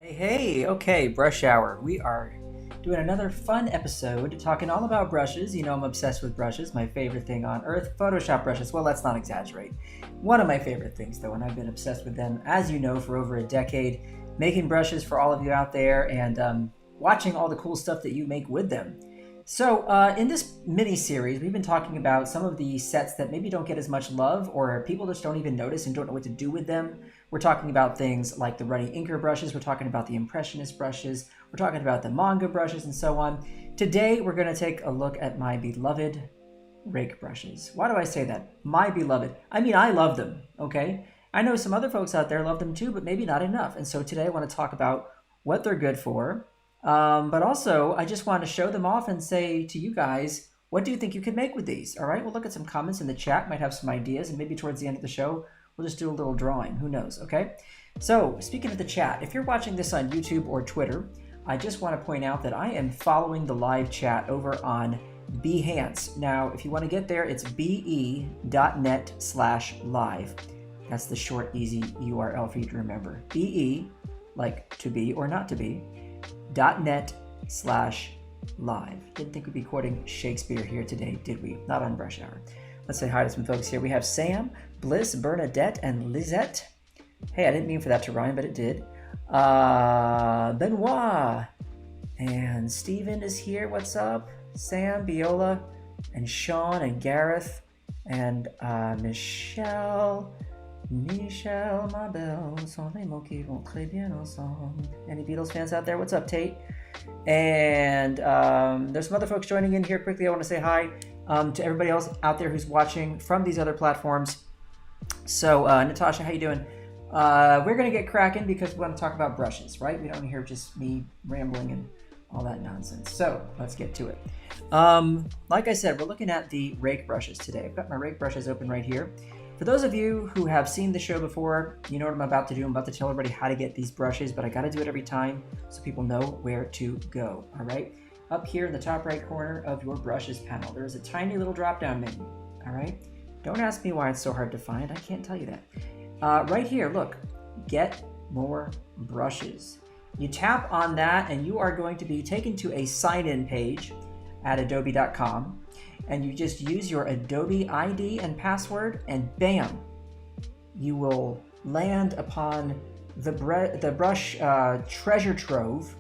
Hey, okay, brush hour. We are doing another fun episode talking all about brushes. You know, I'm obsessed with brushes, my favorite thing on earth. Photoshop brushes, well, let's not exaggerate. One of my favorite things, though, and I've been obsessed with them, as you know, for over a decade, making brushes for all of you out there and watching all the cool stuff that you make with them. So, in this mini series, we've been talking about some of the sets that maybe don't get as much love or people just don't even notice and don't know what to do with them. We're talking about things like the runny inker brushes, we're talking about the impressionist brushes, we're talking about the manga brushes, and so on. Today, we're going to take a look at my beloved Rake brushes. Why do I say that? My beloved. I mean, I love them, okay? I know some other folks out there love them too, but maybe not enough. And so today I want to talk about what they're good for, but also, I just want to show them off and say to you guys, what do you think you could make with these? All right, we'll look at some comments in the chat, might have some ideas, and maybe towards the end of the show, we'll just do a little drawing. Who knows, okay? So, speaking of the chat, if you're watching this on YouTube or Twitter, I just want to point out that I am following the live chat over on Behance. Now, if you want to get there, it's be.net/live. That's the short, easy URL for you to remember. Be, like to be or not to be, .net/live. Didn't think we'd be quoting Shakespeare here today, did we? Not on Brush Hour. Let's say hi to some folks here. We have Sam, Bliss, Bernadette, and Lizette. Hey, I didn't mean for that to rhyme, but it did. Benoit. And Steven is here. What's up? Sam, Viola, and Sean, and Gareth, and Michelle. Michelle, ma belle, sont les mots qui vont très bien ensemble. Any Beatles fans out there? What's up, Tate? And there's some other folks joining in here quickly. I want to say hi to everybody else out there who's watching from these other platforms. So, Natasha, how you doing? We're going to get cracking because we want to talk about brushes, right? We don't hear just me rambling and all that nonsense. So, let's get to it. Like I said, we're looking at the Rake brushes today. I've got my Rake brushes open right here. For those of you who have seen the show before, you know what I'm about to do. I'm about to tell everybody how to get these brushes, but I got to do it every time so people know where to go, all right? Up here in the top right corner of your brushes panel, there's a tiny little drop-down menu, all right? Don't ask me why it's so hard to find. I can't tell you that. Right here, look, get more brushes. You tap on that and you are going to be taken to a sign-in page at adobe.com. And you just use your Adobe ID and password, and bam, you will land upon the brush treasure trove,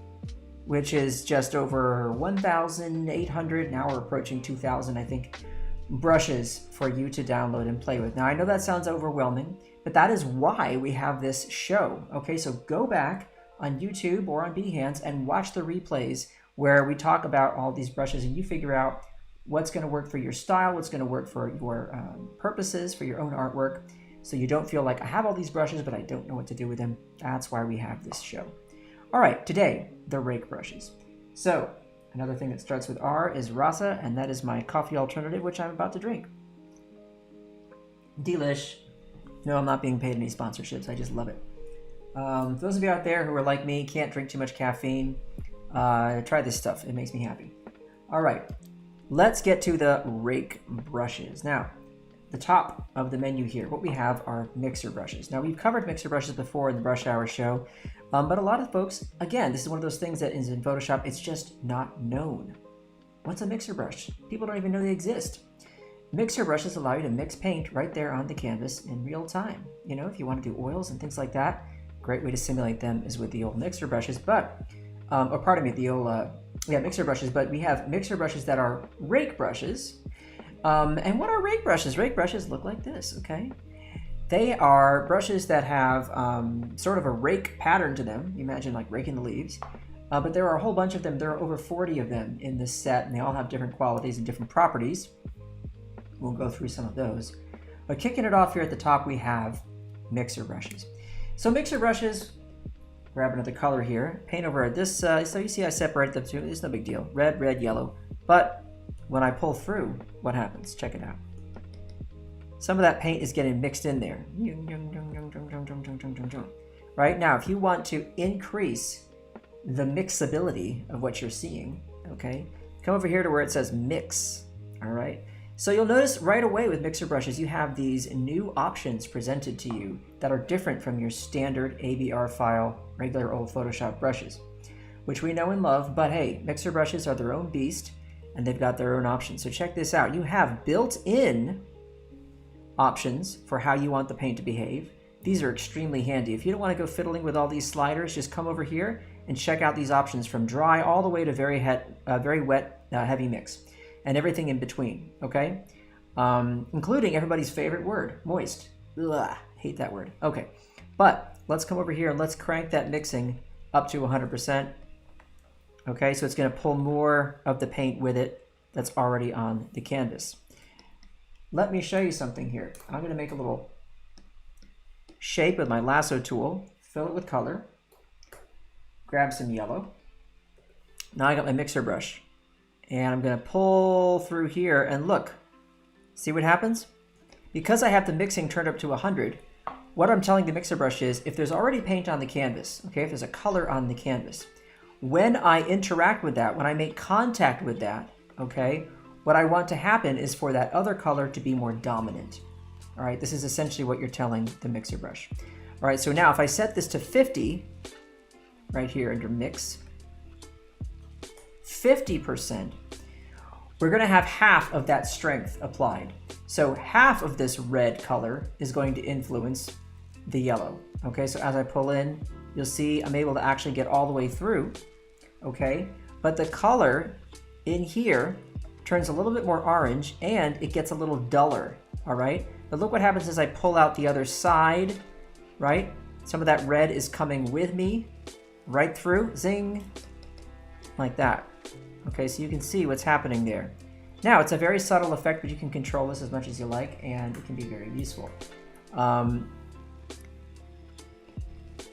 which is just over 1,800, now we're approaching 2,000, I think, brushes for you to download and play with. Now, I know that sounds overwhelming, but that is why we have this show. Okay, so go back on YouTube or on Behance and watch the replays where we talk about all these brushes and you figure out what's going to work for your style, what's going to work for your purposes, for your own artwork, so you don't feel like I have all these brushes, but I don't know what to do with them. That's why we have this show. All right, today, the Rake brushes. So, another thing that starts with R is Rasa, and that is my coffee alternative, which I'm about to drink. Delish. No, I'm not being paid any sponsorships. I just love it. Those of you out there who are like me, can't drink too much caffeine, try this stuff. It makes me happy. All right. Let's get to the Rake brushes. Now, the top of the menu here, what we have are mixer brushes. Now, we've covered mixer brushes before in the Brush Hour show, but a lot of folks, again, this is one of those things that is in Photoshop, it's just not known. What's a mixer brush? People don't even know they exist. Mixer brushes allow you to mix paint right there on the canvas in real time. You know, if you want to do oils and things like that, great way to simulate them is with the old mixer brushes, but, or pardon me, the old, mixer brushes, but we have mixer brushes that are Rake brushes. And what are Rake brushes? Rake brushes look like this, okay? They are brushes that have sort of a rake pattern to them. You imagine like raking the leaves. But there are a whole bunch of them. There are over 40 of them in this set, and they all have different qualities and different properties. We'll go through some of those. But kicking it off here at the top, we have mixer brushes. So mixer brushes, grab another color here, paint over this, so you see I separate them two, it's no big deal, red, red, yellow, but when I pull through, what happens? Check it out. Some of that paint is getting mixed in there. Right now, if you want to increase the mixability of what you're seeing, okay, come over here to where it says mix, all right? So you'll notice right away with mixer brushes, you have these new options presented to you that are different from your standard ABR file, regular old Photoshop brushes, which we know and love, but hey, mixer brushes are their own beast and they've got their own options. So check this out. You have built-in options for how you want the paint to behave. These are extremely handy. If you don't want to go fiddling with all these sliders, just come over here and check out these options from dry all the way to very wet, heavy mix, and everything in between, okay? Including everybody's favorite word, moist. Ugh, hate that word. Okay, but let's come over here and let's crank that mixing up to 100%. Okay, so it's gonna pull more of the paint with it that's already on the canvas. Let me show you something here. I'm gonna make a little shape with my lasso tool, fill it with color, grab some yellow. Now I got my mixer brush and I'm gonna pull through here and look, see what happens? Because I have the mixing turned up to 100, what I'm telling the mixer brush is if there's already paint on the canvas, okay, if there's a color on the canvas, when I interact with that, when I make contact with that, okay, what I want to happen is for that other color to be more dominant. All right, this is essentially what you're telling the mixer brush. All right, so now if I set this to 50, right here under mix, 50%, we're gonna have half of that strength applied. So half of this red color is going to influence the yellow. Okay, so as I pull in, you'll see I'm able to actually get all the way through, okay? But the color in here turns a little bit more orange and it gets a little duller, all right? But look what happens as I pull out the other side, right? Some of that red is coming with me right through, zing, like that. Okay, so you can see what's happening there. Now, it's a very subtle effect, but you can control this as much as you like, and it can be very useful.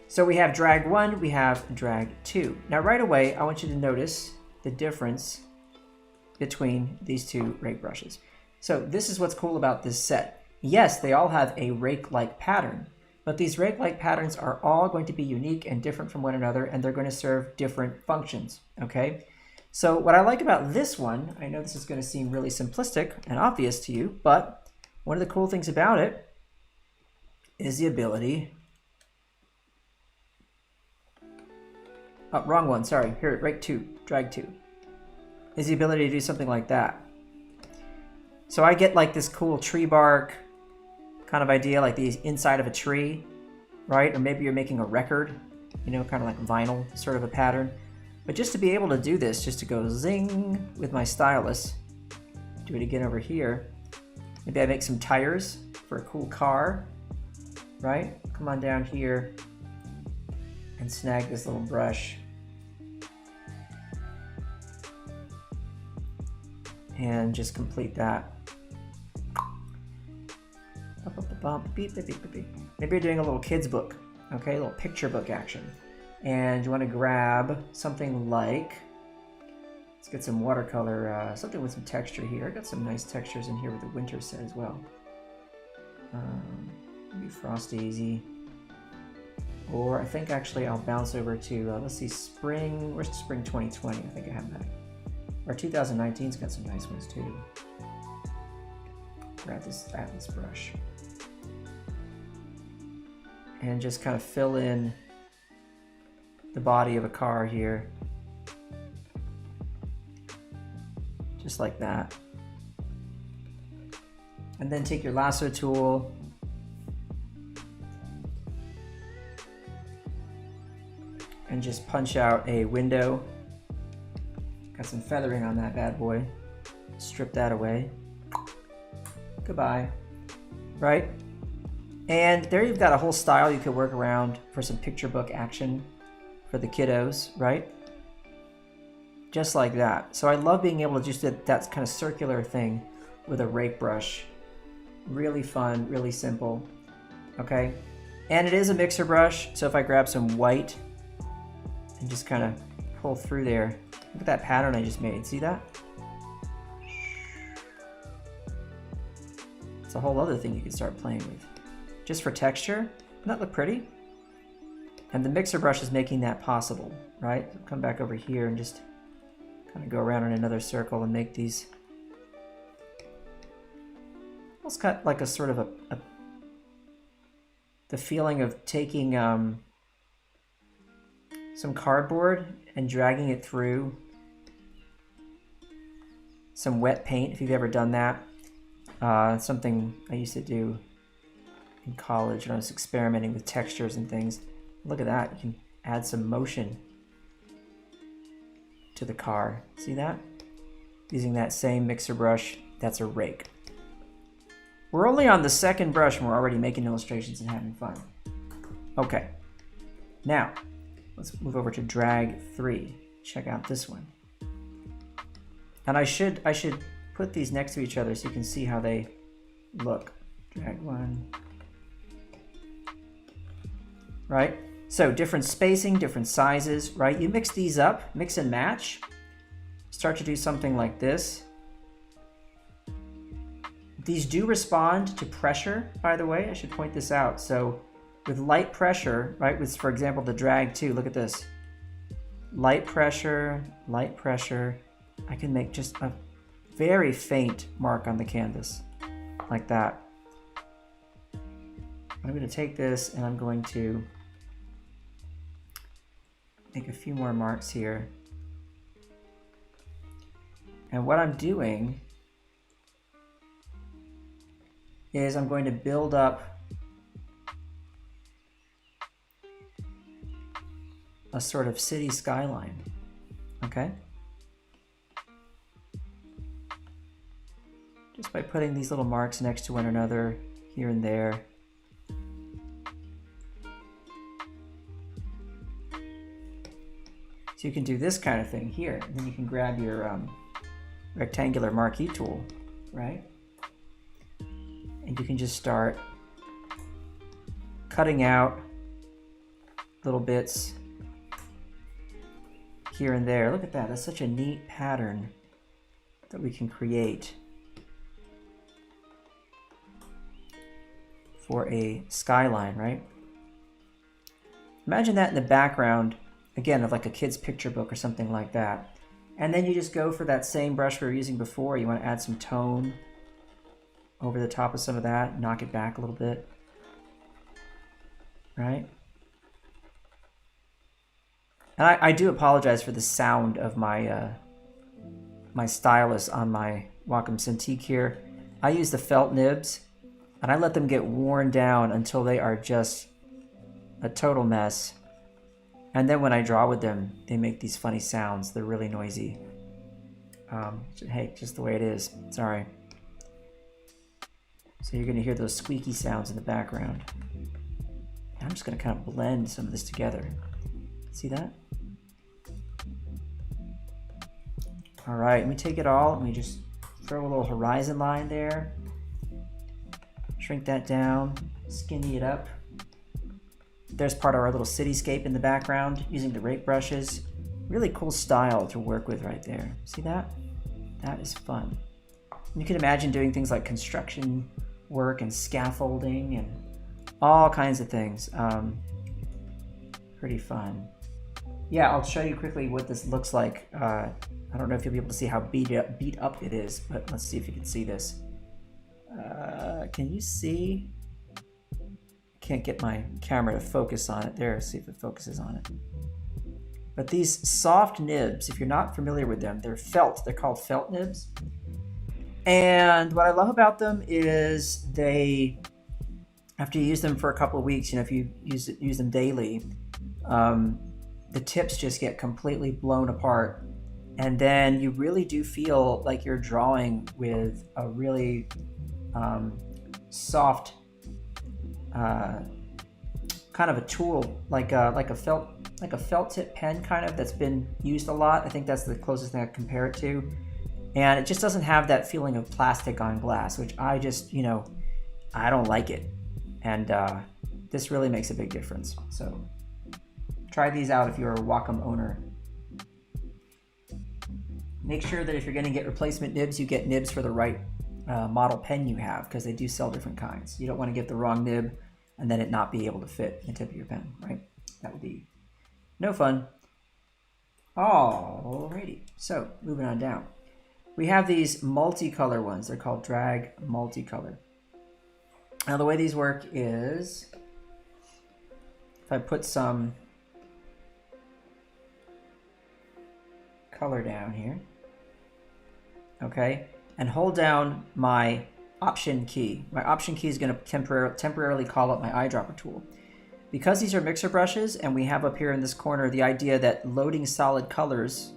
So we have drag 1, we have drag 2. Now, right away, I want you to notice the difference between these two rake brushes. So this is what's cool about this set. Yes, they all have a rake-like pattern, but these rake-like patterns are all going to be unique and different from one another, and they're going to serve different functions, okay? So what I like about this one, I know this is going to seem really simplistic and obvious to you, but one of the cool things about it is the ability, oh, wrong one, sorry, here, rake 2, drag 2, is the ability to do something like that. So I get like this cool tree bark kind of idea, like the inside of a tree, right? Or maybe you're making a record, you know, kind of like vinyl sort of a pattern. But just to be able to do this, just to go zing with my stylus, do it again over here. Maybe I make some tires for a cool car, right? Come on down here and snag this little brush. And just complete that. Maybe you're doing a little kid's book, okay? A little picture book action. And you want to grab something like, let's get some watercolor, something with some texture here. I got some nice textures in here with the winter set as well. Maybe Frosty, or I think actually I'll bounce over to, let's see, spring, where's spring 2020? I think I have that. Or 2019's got some nice ones too. Grab this Atlas brush. And just kind of fill in the body of a car here. Just like that. And then take your lasso tool and just punch out a window. Got some feathering on that bad boy. Strip that away. Goodbye. Right? And there you've got a whole style you could work around for some picture book action for the kiddos, right? Just like that. So I love being able to just do that kind of circular thing with a rake brush. Really fun, really simple. Okay? And it is a mixer brush, so if I grab some white and just kind of pull through there, look at that pattern I just made. See that? It's a whole other thing you can start playing with. Just for texture, doesn't that look pretty? And the mixer brush is making that possible, right? So come back over here and just kind of go around in another circle and make these almost got like a sort of the feeling of taking some cardboard and dragging it through some wet paint, if you've ever done that. Something I used to do in college when I was experimenting with textures and things. Look at that, you can add some motion to the car. See that? Using that same mixer brush, that's a rake. We're only on the second brush and we're already making illustrations and having fun. Okay, now let's move over to drag 3. Check out this one. And I should put these next to each other so you can see how they look. Drag 1. Right? So different spacing, different sizes, right? You mix these up, mix and match. Start to do something like this. These do respond to pressure, by the way. I should point this out. So with light pressure, right, with, for example, the drag 2, look at this. Light pressure, I can make just a very faint mark on the canvas, like that. I'm going to take this and I'm going to make a few more marks here. And what I'm doing is I'm going to build up a sort of city skyline, okay? Just by putting these little marks next to one another here and there. So you can do this kind of thing here, and then you can grab your rectangular marquee tool, right? And you can just start cutting out little bits here and there. Look at that, that's such a neat pattern that we can create for a skyline, right? Imagine that in the background, again, of like a kid's picture book or something like that. And then you just go for that same brush we were using before. You want to add some tone over the top of some of that, knock it back a little bit, right? And I do apologize for the sound of my my stylus on my Wacom Cintiq here. I use the felt nibs and I let them get worn down until they are just a total mess. And then when I draw with them, they make these funny sounds. They're really noisy. Hey, just the way it is. Sorry. So you're going to hear those squeaky sounds in the background. I'm just going to kind of blend some of this together. See that? All right, let me take it all and we just throw a little horizon line there. Shrink that down, skinny it up. There's part of our little cityscape in the background using the rake brushes. Really cool style to work with right there. See that? That is fun. You can imagine doing things like construction work and scaffolding and all kinds of things. Pretty fun. Yeah, I'll show you quickly what this looks like. I don't know if you'll be able to see how beat up it is, but let's see if you can see this. Can you see? Can't get my camera to focus on it there. See if it focuses on it. But these soft nibs, if you're not familiar with them, they're felt. They're called felt nibs. And what I love about them is they, after you use them for a couple of weeks, you know, if you use them daily, the tips just get completely blown apart. And then you really do feel like you're drawing with a really soft kind of a tool, like a felt tip pen kind of that's been used a lot. I think that's the closest thing I compare it to. And it just doesn't have that feeling of plastic on glass, which I just, you know, I don't like it. And this really makes a big difference. So try these out if you're a Wacom owner. Make sure that if you're going to get replacement nibs, you get nibs for the right model pen you have, because they do sell different kinds. You don't want to get the wrong nib and then it not be able to fit the tip of your pen, right? That would be no fun. Alrighty, so moving on down. We have these multicolor ones. They're called drag multicolor. Now the way these work is, if I put some color down here, okay, and hold down my Option key. My Option key is going to temporarily call up my eyedropper tool. Because these are mixer brushes, and we have up here in this corner the idea that loading solid colors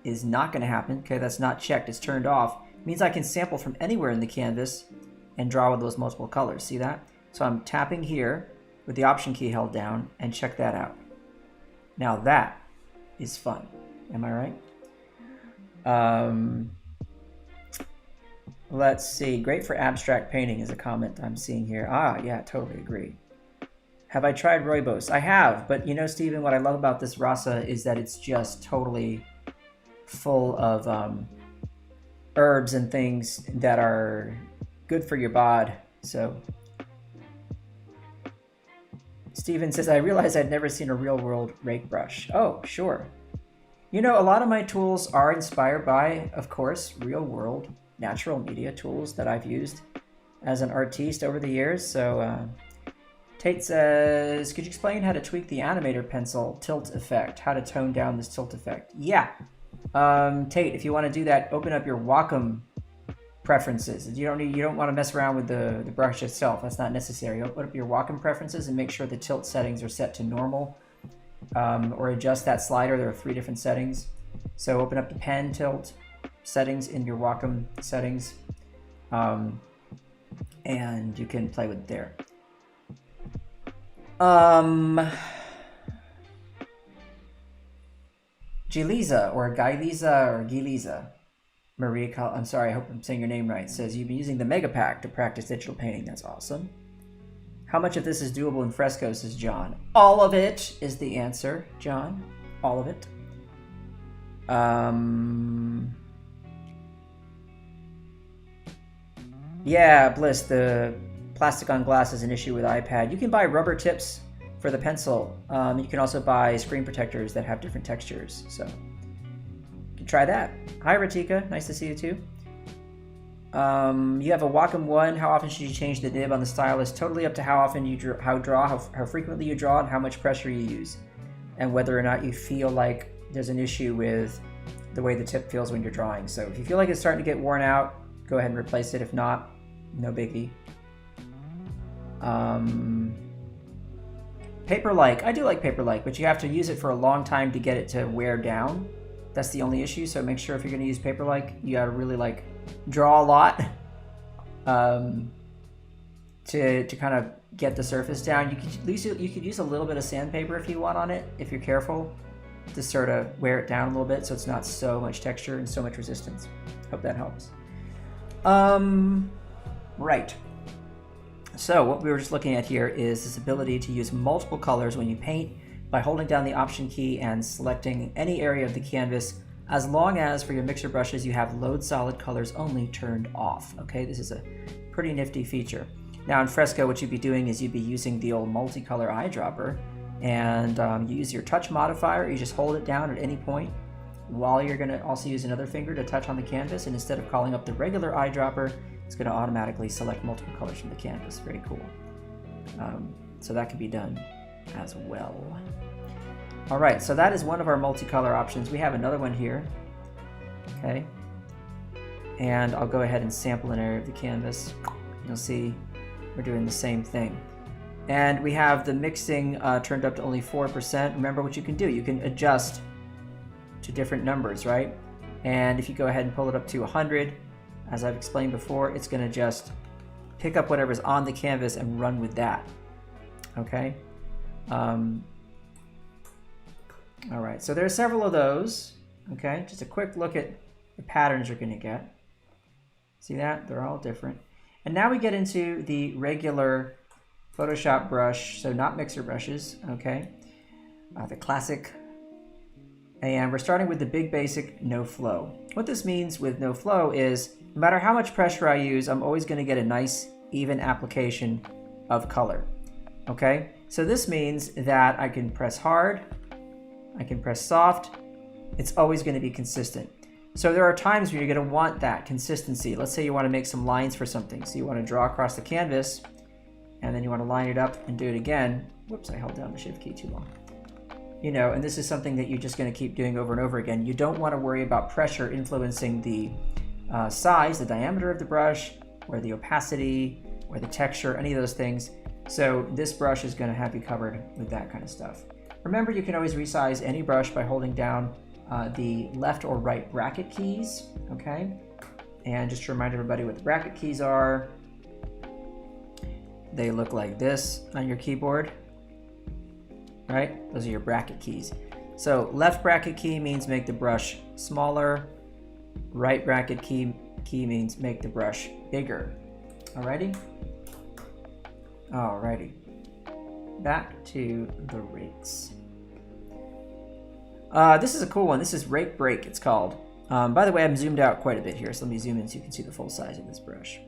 is not going to happen, okay, that's not checked, it's turned off, it means I can sample from anywhere in the canvas and draw with those multiple colors. See that? So I'm tapping here with the Option key held down, and check that out. Now that is fun. Am I right? Let's see. Great for abstract painting is a comment I'm seeing here. Ah, yeah, totally agree. Have I tried rooibos? I have, but you know, Stephen, what I love about this rasa is that it's just totally full of herbs and things that are good for your bod. So Stephen says, I realized I'd never seen a real world rake brush. Oh, sure. You know, a lot of my tools are inspired by, of course, real world natural media tools that I've used as an artiste over the years. So Tate says, could you explain how to tweak the animator pencil tilt effect? How to tone down this tilt effect? Yeah. Tate, if you want to do that, open up your Wacom preferences. You don't want to mess around with the brush itself. That's not necessary. Open up your Wacom preferences and make sure the tilt settings are set to normal, or adjust that slider. There are 3 different settings. So open up the pen tilt settings in your Wacom settings, and you can play with it there. Giliza or Gailiza or Giliza, Maria, I'm sorry, I hope I'm saying your name right, says you've been using the Mega Pack to practice digital painting. That's awesome. How much of this is doable in fresco, says John? All of it is the answer, John. All of it. Yeah, Bliss, the plastic on glass is an issue with iPad. You can buy rubber tips for the pencil. You can also buy screen protectors that have different textures. So you can try that. Hi, Ratika. Nice to see you too. You have a Wacom 1. How often should you change the nib on the stylus? Totally up to how often you draw, how frequently you draw, and how much pressure you use, and whether or not you feel like there's an issue with the way the tip feels when you're drawing. So if you feel like it's starting to get worn out, go ahead and replace it. If not, no biggie. Paper-like. I do like paper-like, but you have to use it for a long time to get it to wear down. That's the only issue. So make sure if you're going to use paper-like, you got to really like draw a lot to kind of get the surface down. You could use a little bit of sandpaper if you want on it, if you're careful, to sort of wear it down a little bit so it's not so much texture and so much resistance. Hope that helps. Right. So what we were just looking at here is this ability to use multiple colors when you paint by holding down the Option key and selecting any area of the canvas, as long as for your mixer brushes you have load solid colors only turned off. Okay, this is a pretty nifty feature. Now in fresco, what you'd be doing is you'd be using the old multicolor eyedropper, and you use your touch modifier. You just hold it down at any point while you're going to also use another finger to touch on the canvas, and instead of calling up the regular eyedropper, it's going to automatically select multiple colors from the canvas. Very cool. So that can be done as well. All right, so that is one of our multicolor options. We have another one here. Okay. And I'll go ahead and sample an area of the canvas. You'll see we're doing the same thing. And we have the mixing turned up to only 4%. Remember what you can do. You can adjust to different numbers, right? And if you go ahead and pull it up to 100, as I've explained before, it's going to just pick up whatever's on the canvas and run with that. Okay? All right, so there are several of those. Okay, just a quick look at the patterns you're going to get. See that? They're all different. And now we get into the regular Photoshop brush, so not mixer brushes, okay? The classic. And we're starting with the big basic no flow. What this means with no flow is no matter how much pressure I use, I'm always going to get a nice even application of color. Okay, so this means that I can press hard, I can press soft, it's always going to be consistent. So there are times when you're going to want that consistency. Let's say you want to make some lines for something. So you want to draw across the canvas, and then you want to line it up and do it again. Whoops, I held down the shift key too long. You know, and this is something that you're just going to keep doing over and over again. You don't want to worry about pressure influencing the size, the diameter of the brush, or the opacity, or the texture, any of those things. So this brush is going to have you covered with that kind of stuff. Remember, you can always resize any brush by holding down the left or right bracket keys, okay? And just to remind everybody what the bracket keys are, they look like this on your keyboard, right? Those are your bracket keys. So left bracket key means make the brush smaller. Right bracket key means make the brush bigger. Alrighty? Alrighty. Back to the rakes. This is a cool one. This is Rake Break, it's called. By the way, I'm zoomed out quite a bit here, so let me zoom in so you can see the full size of this brush.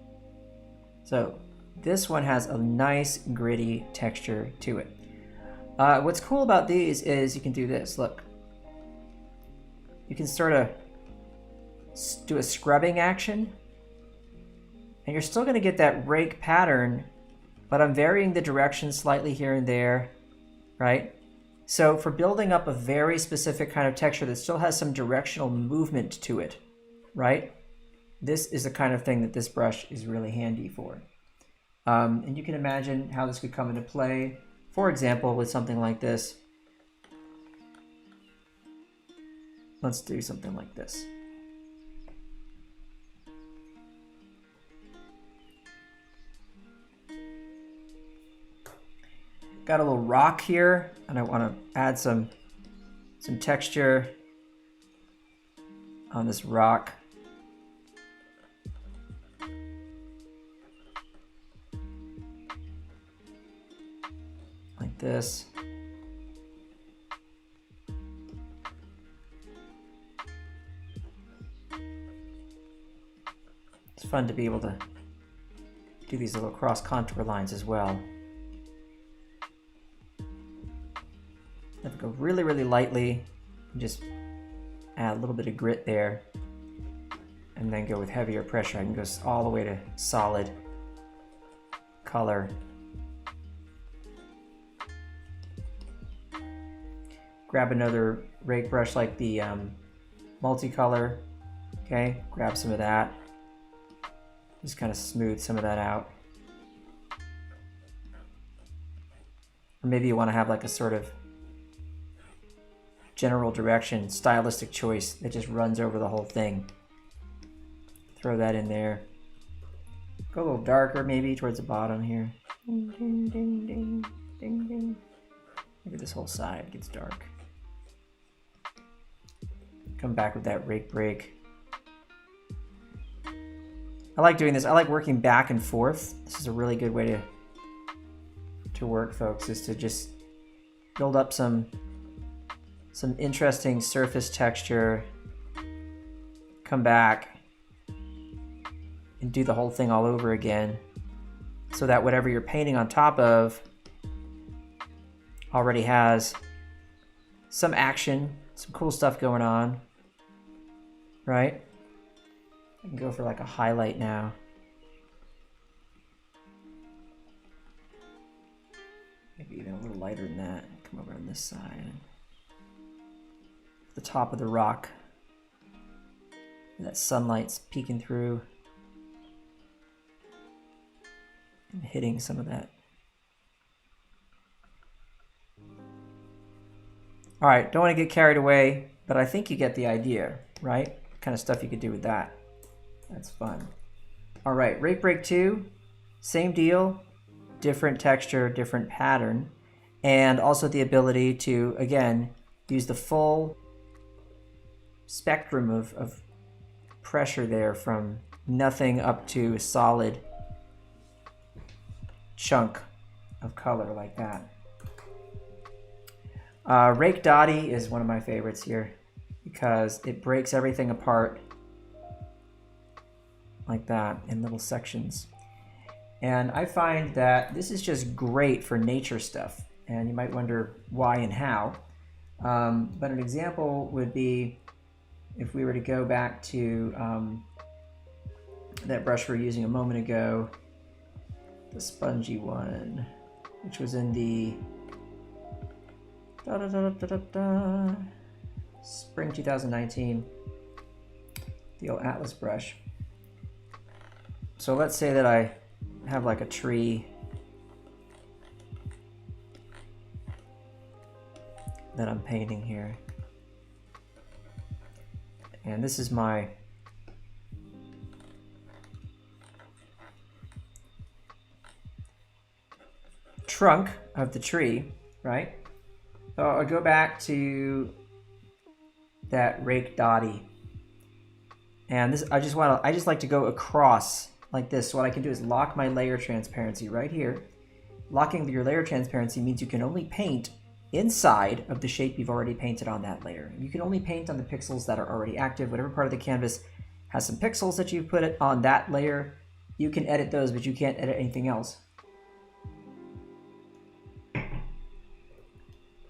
So this one has a nice gritty texture to it. What's cool about these is you can do this, look. You can sort of do a scrubbing action, and you're still going to get that rake pattern, but I'm varying the direction slightly here and there, right? So for building up a very specific kind of texture that still has some directional movement to it, right? This is the kind of thing that this brush is really handy for. And you can imagine how this could come into play, for example, with something like this. Let's do something like this. Got a little rock here, and I want to add some texture on this rock. Like this. It's fun to be able to do these little cross contour lines as well. Have to go really, really lightly and just add a little bit of grit there, and then go with heavier pressure. I can go all the way to solid color. Grab another rake brush like the Multicolor, okay? Grab some of that. Just kind of smooth some of that out. Or maybe you want to have like a sort of general direction, stylistic choice that just runs over the whole thing. Throw that in there. Go a little darker maybe towards the bottom here. Ding, ding, ding, ding, ding, ding. Maybe this whole side gets dark. Come back with that rake break. I like doing this. I like working back and forth. This is a really good way to work, folks, is to just build up some interesting surface texture, come back and do the whole thing all over again, so that whatever you're painting on top of already has some action, some cool stuff going on, right? I can go for like a highlight now. Maybe even a little lighter than that. Come over on this side. The top of the rock. That sunlight's peeking through and hitting some of that. All right, don't want to get carried away, but I think you get the idea, right? What kind of stuff you could do with that. That's fun. All right, Rake Break 2, same deal, different texture, different pattern, and also the ability to, again, use the full spectrum of pressure there, from nothing up to a solid chunk of color like that. Rake Dotty is one of my favorites here because it breaks everything apart like that in little sections. And I find that this is just great for nature stuff, and you might wonder why and how. But an example would be if we were to go back to that brush we were using a moment ago the spongy one, which was in the spring 2019, the old Atlas brush. So let's say that I have like a tree that I'm painting here. And this is my trunk of the tree, right? So I'll go back to that Rake Dotty. And this, I just like to go across like this. So what I can do is lock my layer transparency right here. Locking your layer transparency means you can only paint inside of the shape you've already painted on that layer. You can only paint on the pixels that are already active. Whatever part of the canvas has some pixels that you've put it on that layer, you can edit those, but you can't edit anything else.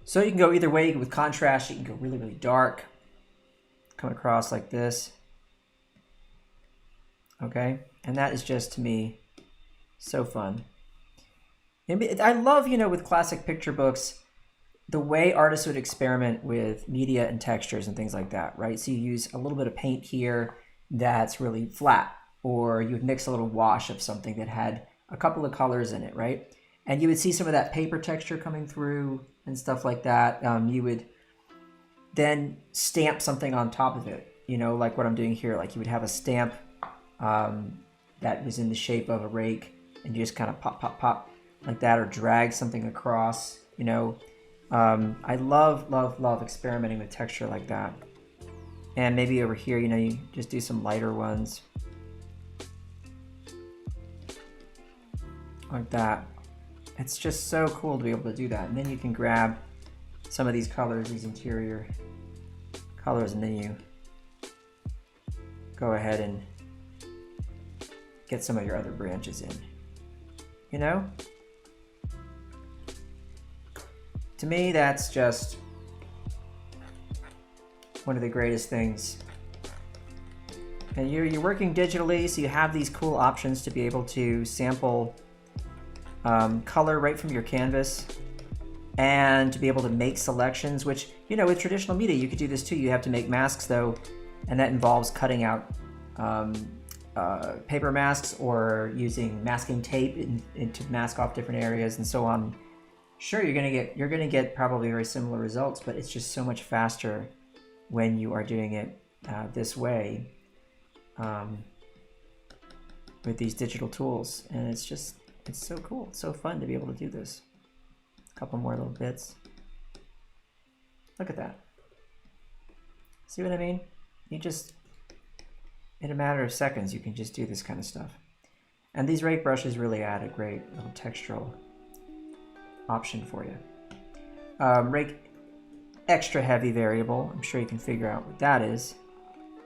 So you can go either way with contrast. You can go really, really dark, come across like this. Okay, and that is just, to me, so fun. I love, you know, with classic picture books, the way artists would experiment with media and textures and things like that, right? So you use a little bit of paint here that's really flat, or you would mix a little wash of something that had a couple of colors in it, right? And you would see some of that paper texture coming through and stuff like that. You would then stamp something on top of it, you know, like what I'm doing here. Like you would have a stamp that was in the shape of a rake, and you just kind of pop, pop, pop like that, or drag something across, you know. I love, love, love experimenting with texture like that. And maybe over here, you know, you just do some lighter ones like that. It's just so cool to be able to do that. And then you can grab some of these colors, these interior colors, and then you go ahead and get some of your other branches in, you know? To me, that's just one of the greatest things. And you're working digitally, so you have these cool options to be able to sample color right from your canvas, and to be able to make selections, which, you know, with traditional media, you could do this too. You have to make masks though, and that involves cutting out paper masks or using masking tape to mask off different areas and so on. Sure, you're gonna get probably very similar results, but it's just so much faster when you are doing it this way with these digital tools. And it's so cool. It's so fun to be able to do this. A couple more little bits. Look at that. See what I mean? You just, in a matter of seconds, you can just do this kind of stuff. And these rake brushes really add a great little textural option for you. Rake extra heavy variable. I'm sure you can figure out what that is.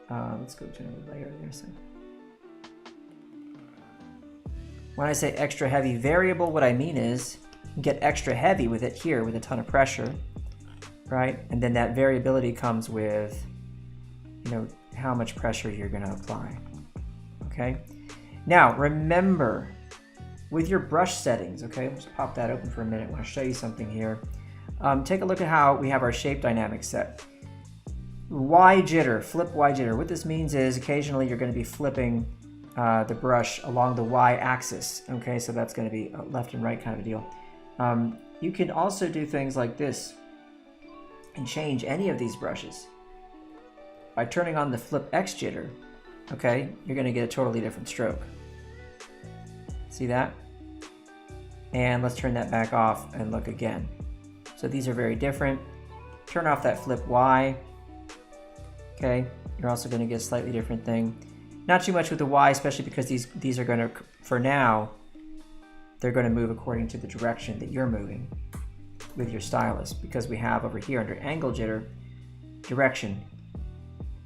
Let's go to another layer there. So when I say extra heavy variable, what I mean is you get extra heavy with it here with a ton of pressure, right? And then that variability comes with, you know, how much pressure you're going to apply. Okay. Now remember, with your brush settings, okay, let's pop that open for a minute. I want to show you something here. Take a look at how we have our shape dynamics set. Y jitter, flip Y jitter. What this means is occasionally you're going to be flipping the brush along the Y axis. Okay, so that's going to be a left and right kind of a deal. You can also do things like this and change any of these brushes. By turning on the flip X jitter, okay, you're going to get a totally different stroke. See that? And let's turn that back off and look again. So these are very different. Turn off that flip Y. Okay, you're also going to get a slightly different thing. Not too much with the Y, especially because these are going to, for now, they're going to move according to the direction that you're moving with your stylus, because we have over here under angle jitter, direction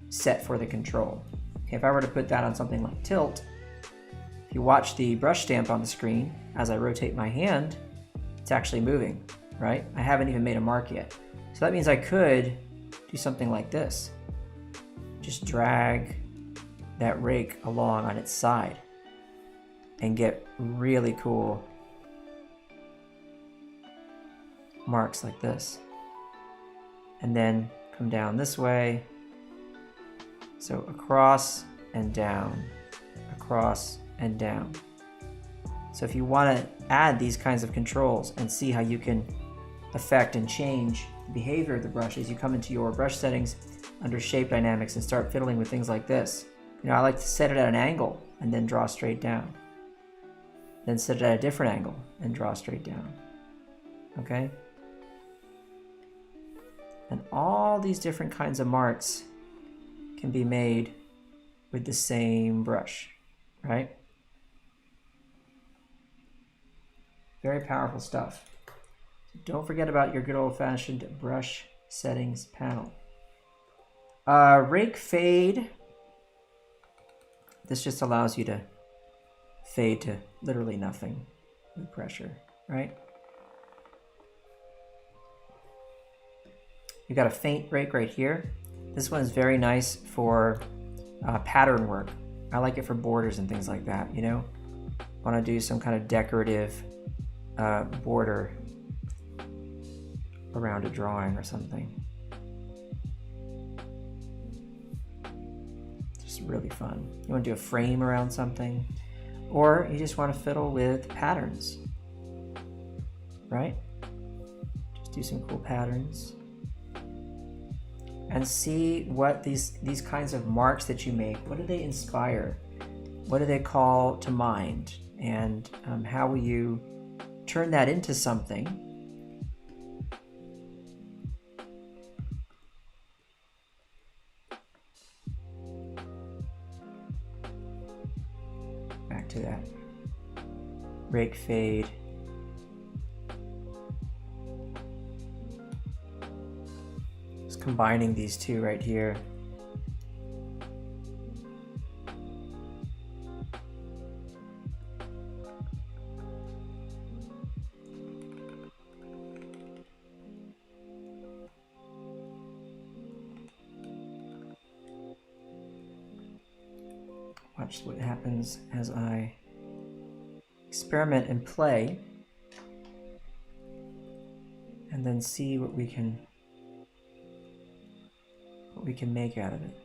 set for the control. Okay, if I were to put that on something like tilt, if you watch the brush stamp on the screen, as I rotate my hand, it's actually moving, right? I haven't even made a mark yet. So that means I could do something like this. Just drag that rake along on its side. and get really cool marks like this. And then come down this way. So across and down, across and down. So if you want to add these kinds of controls and see how you can affect and change the behavior of the brushes, you come into your brush settings under shape dynamics and start fiddling with things like this. You know, I like to set it at an angle and then draw straight down. Then set it at a different angle and draw straight down. Okay? And all these different kinds of marks can be made with the same brush, right? Very powerful stuff. So don't forget about your good old-fashioned brush settings panel. Rake fade. This just allows you to fade to literally nothing with pressure, right? You got a faint rake right here. This one is very nice for pattern work. I like it for borders and things like that, you know? Want to do some kind of decorative border around a drawing or something. Just really fun. You want to do a frame around something, or you just want to fiddle with patterns, right? Just do some cool patterns and see what these kinds of marks that you make, what do they inspire? What do they call to mind? And how will you turn that into something back to that rake fade. Just combining these two right here. Watch what happens as I experiment and play, and then see what we can make out of it.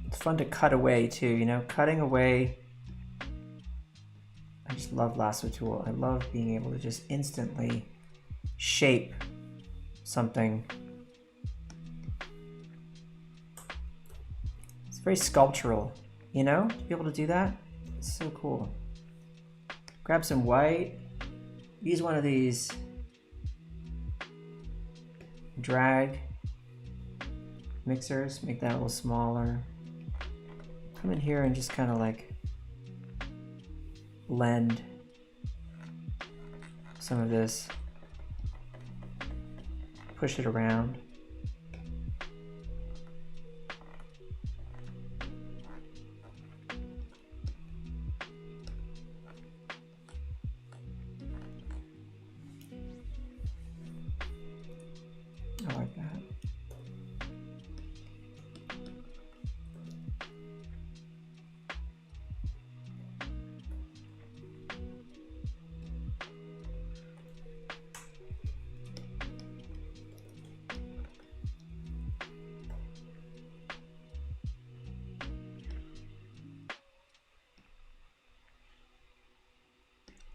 It's fun to cut away too, you know, cutting away. I just love lasso tool. I love being able to just instantly shape something. It's very sculptural, you know, to be able to do that. It's so cool. Grab some white, use one of these drag mixers, make that a little smaller. Come in here and just kind of like blend some of this, push it around. I like that.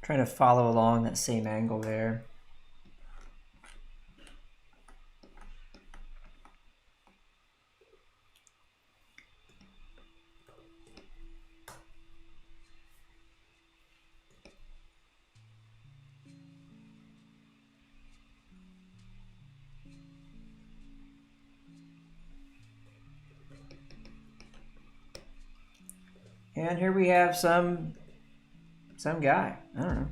Trying to follow along that same angle there. And here we have some guy. I don't know.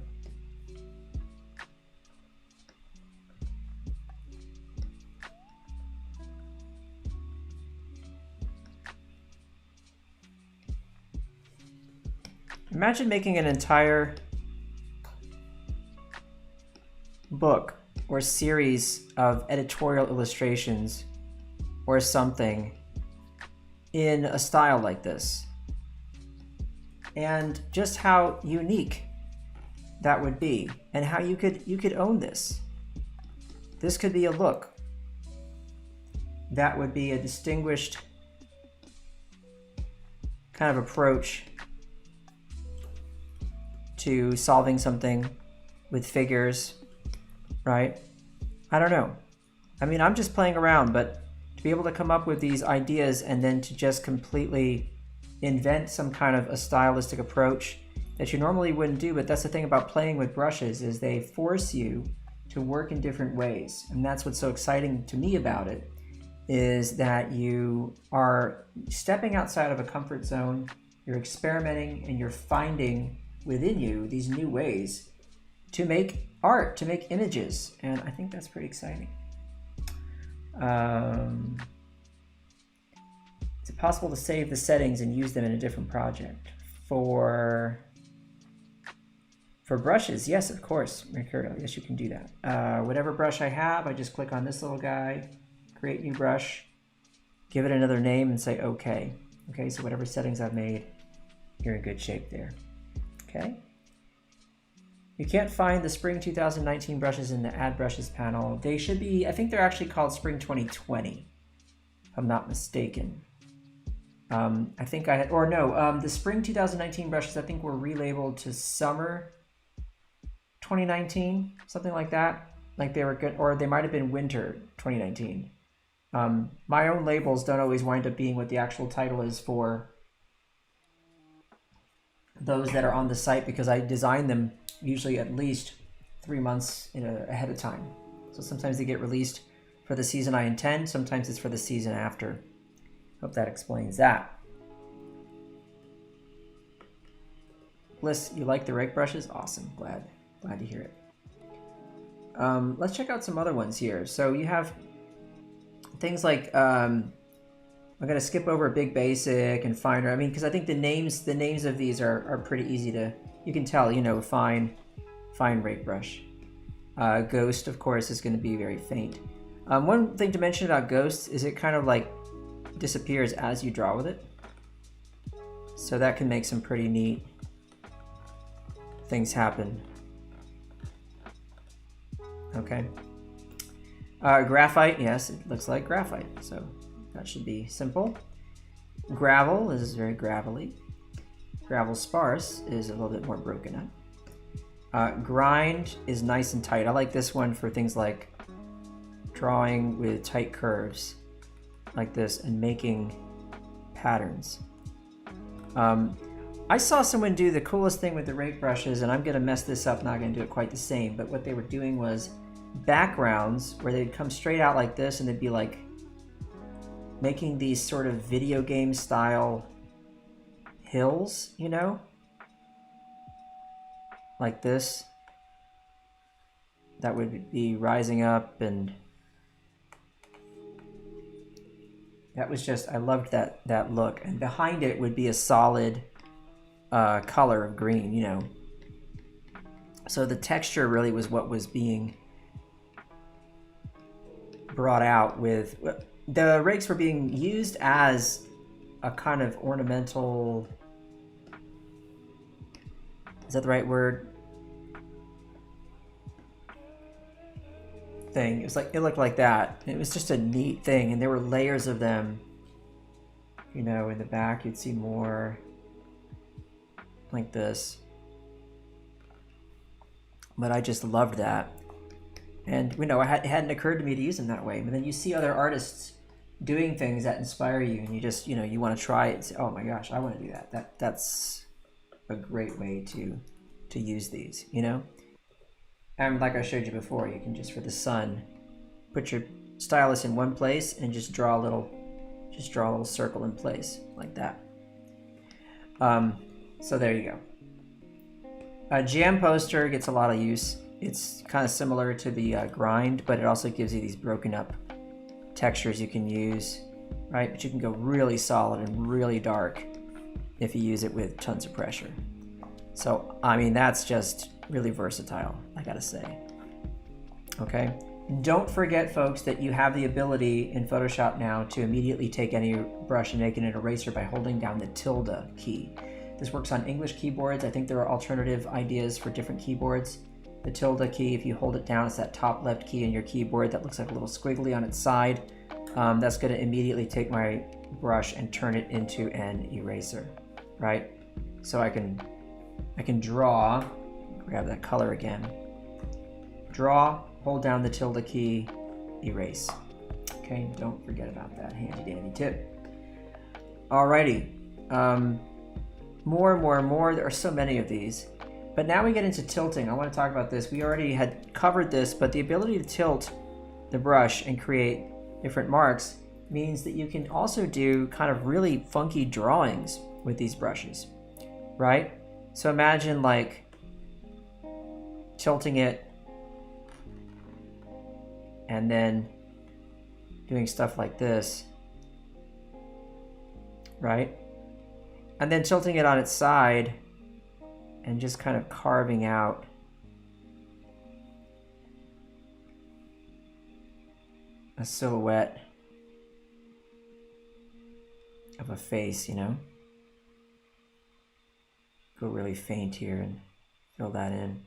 Imagine making an entire book or series of editorial illustrations or something in a style like this, and just how unique that would be, and how you could own this. This could be a look that would be a distinguished kind of approach to solving something with figures, right? I don't know. I mean, I'm just playing around, but to be able to come up with these ideas and then to just completely invent some kind of a stylistic approach that you normally wouldn't do. But that's the thing about playing with brushes, is they force you to work in different ways. And that's what's so exciting to me about it, is that you are stepping outside of a comfort zone, you're experimenting, and you're finding within you these new ways to make art, to make images. And I think that's pretty exciting. Is it possible to save the settings and use them in a different project? For brushes, yes, of course, Mercurial, yes, you can do that. Whatever brush I have, I just click on this little guy, create new brush, give it another name, and say okay. Okay, so whatever settings I've made, you're in good shape there. Okay. You can't find the Spring 2019 brushes in the Add Brushes panel. They should be, I think they're actually called Spring 2020, if I'm not mistaken. I think I had, or no, the Spring 2019 brushes I think were relabeled to Summer 2019, something like that. Like they were good, or they might have been Winter 2019. My own labels don't always wind up being what the actual title is for those that are on the site, because I design them usually at least 3 months ahead of time. So sometimes they get released for the season I intend, sometimes it's for the season after. Hope that explains that. Bliss, you like the rake brushes? Awesome, glad to hear it. Let's check out some other ones here. So you have things like, I'm gonna skip over Big Basic and Finer. I mean, because I think the names of these are pretty easy to, you can tell, you know, fine rake brush. Ghost, of course, is going to be very faint. One thing to mention about Ghost is it kind of like disappears as you draw with it. So that can make some pretty neat things happen. Okay. Graphite, yes, it looks like graphite. So that should be simple. Gravel is very gravelly. Gravel Sparse is a little bit more broken up. Grind is nice and tight. I like this one for things like drawing with tight curves like this and making patterns. I saw someone do the coolest thing with the rake brushes, and I'm gonna mess this up, not gonna do it quite the same, but what they were doing was backgrounds where they'd come straight out like this, and they'd be like making these sort of video game style hills, you know, like this, that would be rising up, and that was just, I loved that look. And behind it would be a solid color of green, you know. So the texture really was what was being brought out with, the rakes were being used as a kind of ornamental, is that the right word? Thing. It was like, it looked like that. It was just a neat thing, and there were layers of them. You know, in the back you'd see more like this. But I just loved that. And you know, it hadn't occurred to me to use them that way. But then you see other artists doing things that inspire you, and you just, you know, you want to try it and say, oh my gosh, I want to do that. That's a great way to use these, you know? And like I showed you before, you can just, for the sun, put your stylus in one place and just draw a little circle in place like that. So there you go. A jam poster gets a lot of use. It's kind of similar to the grind, but it also gives you these broken up textures you can use, right? But you can go really solid and really dark if you use it with tons of pressure. So, I mean, that's just really versatile, I gotta say. Okay, don't forget, folks, that you have the ability in Photoshop now to immediately take any brush and make it an eraser by holding down the tilde key. This works on English keyboards. I think there are alternative ideas for different keyboards. The tilde key, if you hold it down, it's that top left key in your keyboard that looks like a little squiggly on its side. That's going to immediately take my brush and turn it into an eraser, right? So I can draw, grab that color again, draw, hold down the tilde key, erase. Okay, don't forget about that handy dandy tip. Alrighty, more. There are so many of these. But now we get into tilting. I want to talk about this. We already had covered this, but the ability to tilt the brush and create different marks means that you can also do kind of really funky drawings with these brushes, right? So imagine like tilting it and then doing stuff like this, right? And then tilting it on its side and just kind of carving out a silhouette of a face, you know? Go really faint here and fill that in.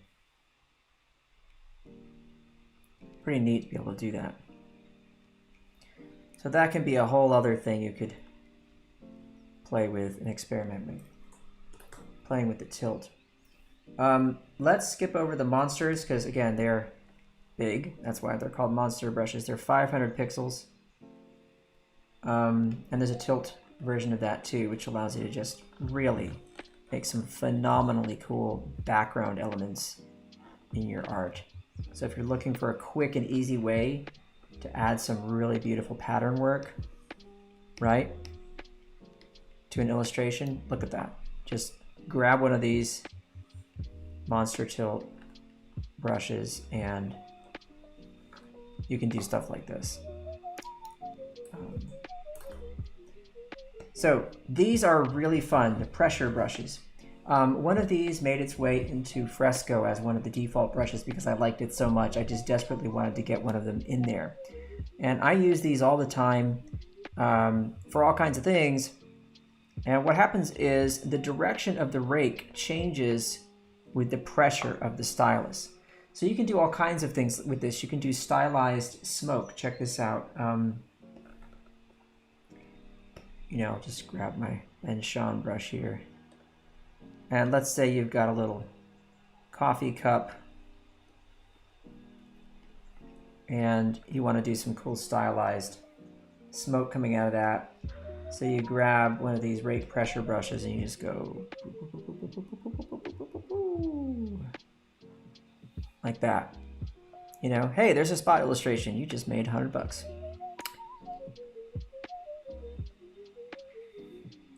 Pretty neat to be able to do that. So that can be a whole other thing you could play with and experiment with, playing with the tilt. Let's skip over the monsters because again they're big. That's why they're called monster brushes. They're 500 pixels, and there's a tilt version of that too, which allows you to just really make some phenomenally cool background elements in your art. So if you're looking for a quick and easy way to add some really beautiful pattern work, right, to an illustration, look at that. Just grab one of these monster tilt brushes and you can do stuff like this. So these are really fun, the pressure brushes. One of these made its way into Fresco as one of the default brushes because I liked it so much. I just desperately wanted to get one of them in there. And I use these all the time for all kinds of things. And what happens is the direction of the rake changes with the pressure of the stylus. So you can do all kinds of things with this. You can do stylized smoke. Check this out. You know, I'll just grab my Sean brush here. And let's say you've got a little coffee cup and you want to do some cool stylized smoke coming out of that. So you grab one of these rake pressure brushes and you just go like that. You know, hey, there's a spot illustration. You just made $100.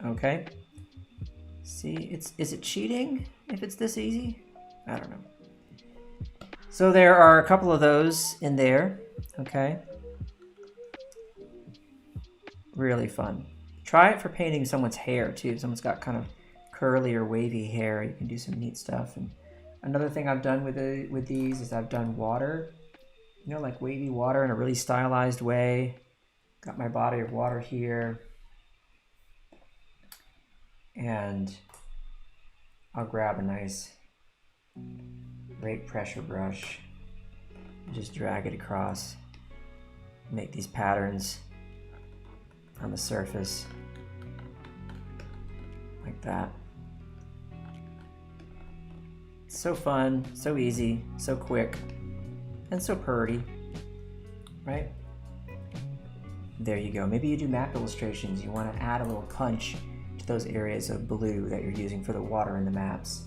Okay. See, is it cheating if it's this easy? I don't know. So there are a couple of those in there. Okay. Really fun. Try it for painting someone's hair too. If someone's got kind of curly or wavy hair, you can do some neat stuff. And another thing I've done with these is I've done water, you know, like wavy water in a really stylized way. Got my body of water here. And I'll grab a nice rake pressure brush and just drag it across, make these patterns on the surface like that. It's so fun, so easy, so quick, and so pretty, right? There you go. Maybe you do map illustrations. You want to add a little punch to those areas of blue that you're using for the water in the maps,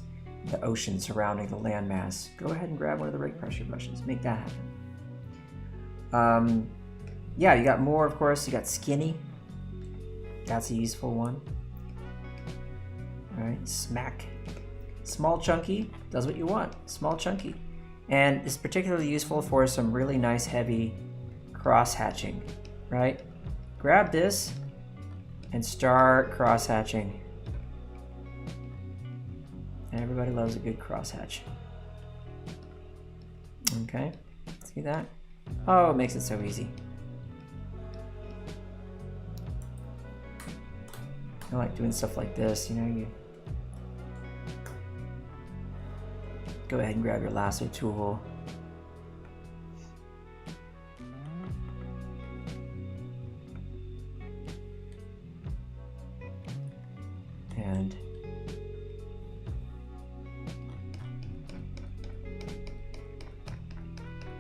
the ocean surrounding the landmass. Go ahead and grab one of the rake pressure brushes. Make that happen. Yeah, you got more, of course. You got skinny. That's a useful one. All right, smack. Small chunky does what you want, small chunky. And it's particularly useful for some really nice heavy cross hatching, right? Grab this and start cross hatching. Everybody loves a good cross hatch. Okay, see that? Oh, it makes it so easy. I like doing stuff like this, you know, you go ahead and grab your lasso tool. And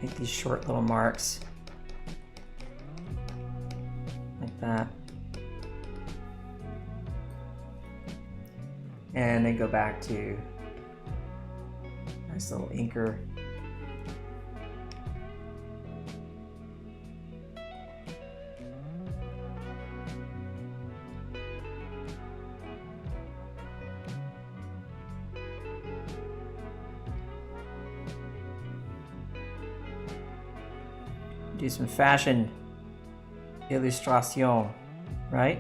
make these short little marks like that. And then go back to nice little inker. Do some fashion illustration, right?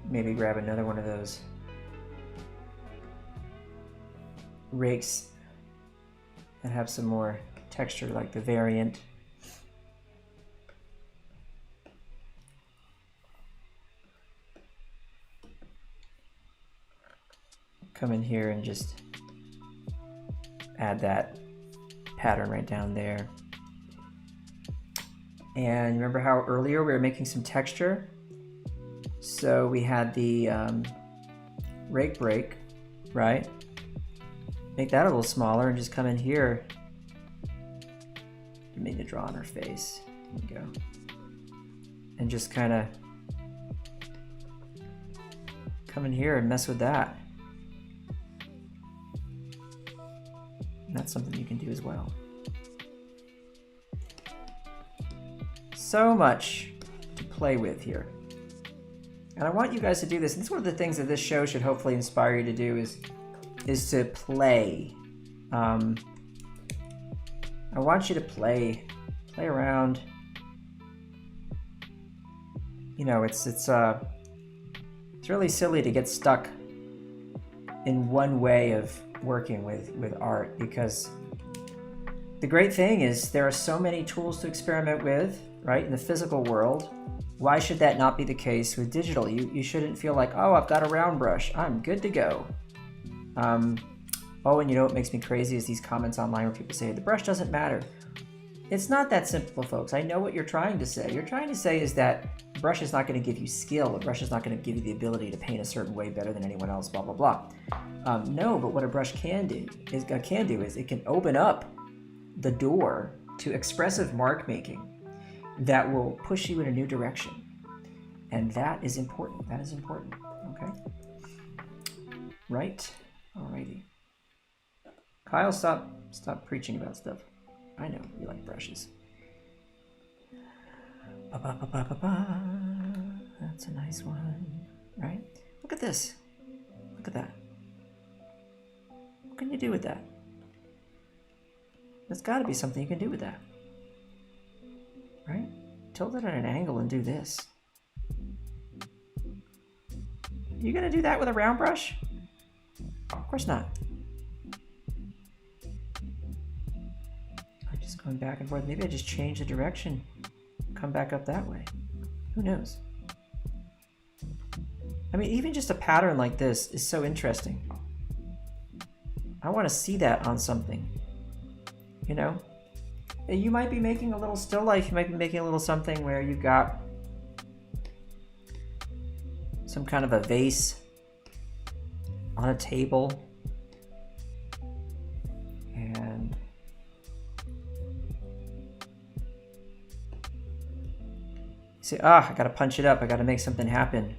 Maybe grab another one of those rakes that have some more texture, like the variant. Come in here and just add that pattern right down there. And remember how earlier we were making some texture? So we had the rake break, right? Make that a little smaller and just come in here. You need to draw on her face. There you go. And just kind of come in here and mess with that. And that's something you can do as well. So much to play with here. And I want you guys to do this. And this is one of the things that this show should hopefully inspire you to do is to play. I want you to play around. You know, it's really silly to get stuck in one way of working with art, because the great thing is there are so many tools to experiment with, right, in the physical world. Why should that not be the case with digital? You shouldn't feel like, oh, I've got a round brush, I'm good to go. Oh, and you know what makes me crazy is these comments online where people say the brush doesn't matter. It's not that simple, folks. I know what you're trying to say. You're trying to say is that the brush is not going to give you skill. A brush is not going to give you the ability to paint a certain way better than anyone else, blah, blah, blah. No, but what a brush can do is it can open up the door to expressive mark making that will push you in a new direction. And that is important. That is important. Okay? Right? Alrighty. Kyle, stop preaching about stuff. I know you like brushes. That's a nice one, right? Look at this. Look at that. What can you do with that? There's got to be something you can do with that, right? Tilt it at an angle and do this. You gonna do that with a round brush? Of course not. I'm just going back and forth. Maybe I just change the direction, come back up that way. Who knows? I mean, even just a pattern like this is so interesting. I want to see that on something, you know? You might be making a little still life. You might be making a little something where you've got some kind of a vase on a table. And you say, I gotta punch it up. I gotta make something happen.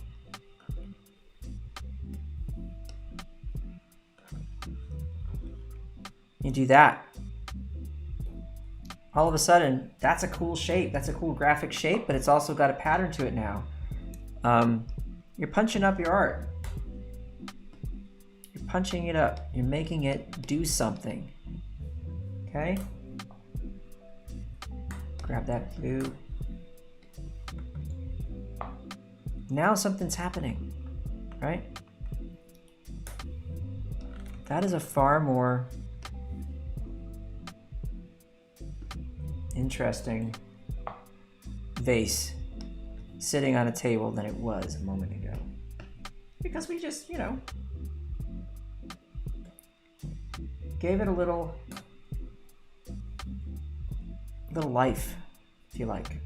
You do that. all of a sudden, that's a cool shape. That's a cool graphic shape, but it's also got a pattern to it now. You're punching up your art. You're punching it up. You're making it do something. Okay? Grab that blue. Now something's happening, right? That is a far more interesting vase sitting on a table than it was a moment ago. Because we just, you know, gave it a little life, if you like.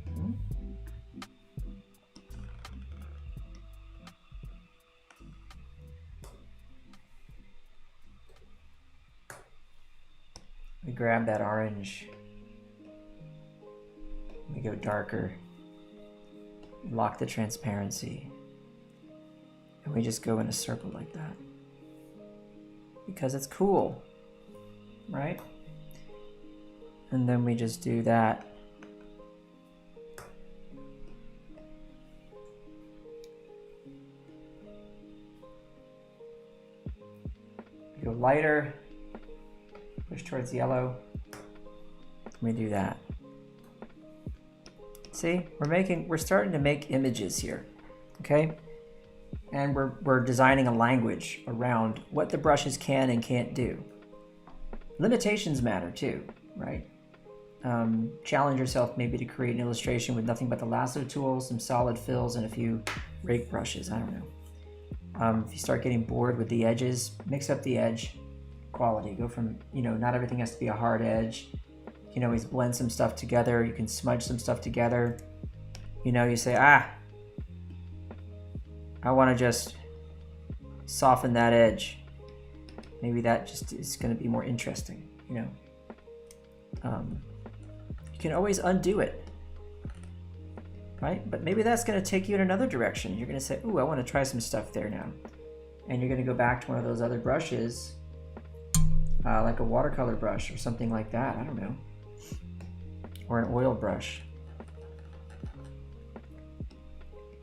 We grab that orange. We go darker. Lock the transparency. And we just go in a circle like that. Because it's cool, right? And then we just do that. We go lighter. Push towards yellow. We do that. See, we're starting to make images here, okay? And we're designing a language around what the brushes can and can't do. Limitations matter too, right? Challenge yourself maybe to create an illustration with nothing but the lasso tool, some solid fills, and a few rake brushes. I don't know. If you start getting bored with the edges, mix up the edge quality. Go from, you know, not everything has to be a hard edge. You can always blend some stuff together. You can smudge some stuff together. You know, you say, I want to just soften that edge. Maybe that just is going to be more interesting, you know. You can always undo it, right? But maybe that's going to take you in another direction. You're going to say, ooh, I want to try some stuff there now. And you're going to go back to one of those other brushes, like a watercolor brush or something like that. I don't know. Or an oil brush.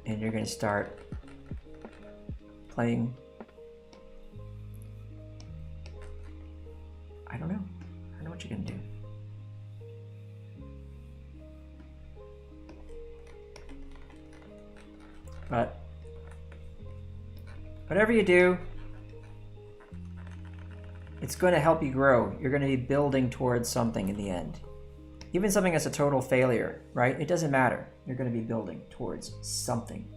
And you're going to start playing. I don't know. I don't know what you're going to do. But whatever you do, it's going to help you grow. You're going to be building towards something in the end. Even something that's a total failure, right? It doesn't matter. You're going to be building towards something.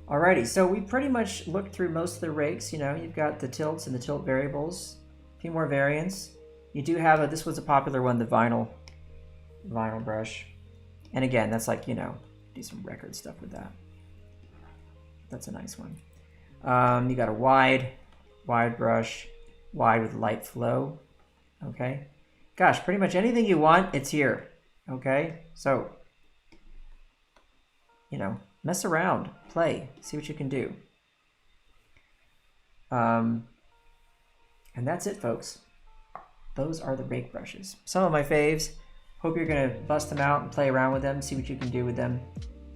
Alrighty, so we pretty much looked through most of the rakes. You know, you've got the tilts and the tilt variables. A few more variants. You do have this was a popular one, the vinyl brush. And again, that's like, you know, do some record stuff with that. That's a nice one. You got a wide brush, wide with light flow. Okay. Gosh, pretty much anything you want, it's here. Okay. So, you know, mess around, play, see what you can do. And that's it, folks. Those are the rake brushes. Some of my faves. Hope you're going to bust them out and play around with them, see what you can do with them.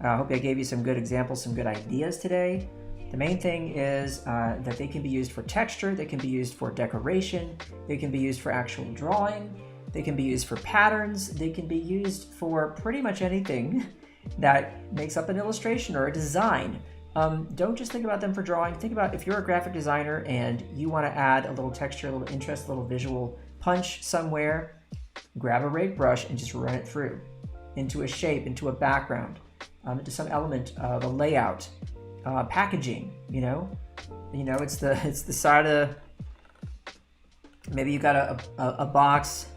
I hope I gave you some good examples, some good ideas today. The main thing is that they can be used for texture, they can be used for decoration, they can be used for actual drawing, they can be used for patterns, they can be used for pretty much anything that makes up an illustration or a design. Don't just think about them for drawing. Think about if you're a graphic designer and you want to add a little texture, a little interest, a little visual punch somewhere, grab a rake brush and just run it through into a shape, into a background, into some element of a layout, packaging. You know, it's the side of, maybe you got a box.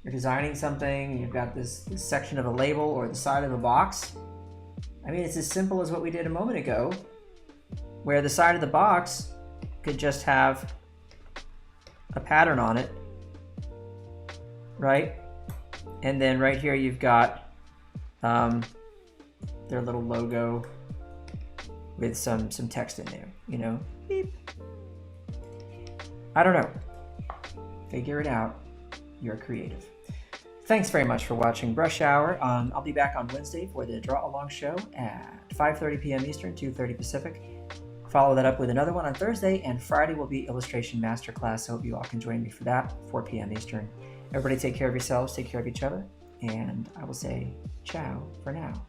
You're designing something. You've got this section of a label or the side of a box. I mean, it's as simple as what we did a moment ago, where the side of the box could just have a pattern on it, right? And then right here you've got their little logo with some text in there, you know? Beep. I don't know. Figure it out. you're creative. Thanks very much for watching Brush Hour. I'll be back on Wednesday for the Draw Along show at 5:30 p.m. Eastern, 2:30 Pacific. Follow that up with another one on Thursday, and Friday will be Illustration Masterclass. I hope you all can join me for that, 4 p.m. Eastern. Everybody take care of yourselves, take care of each other, and I will say ciao for now.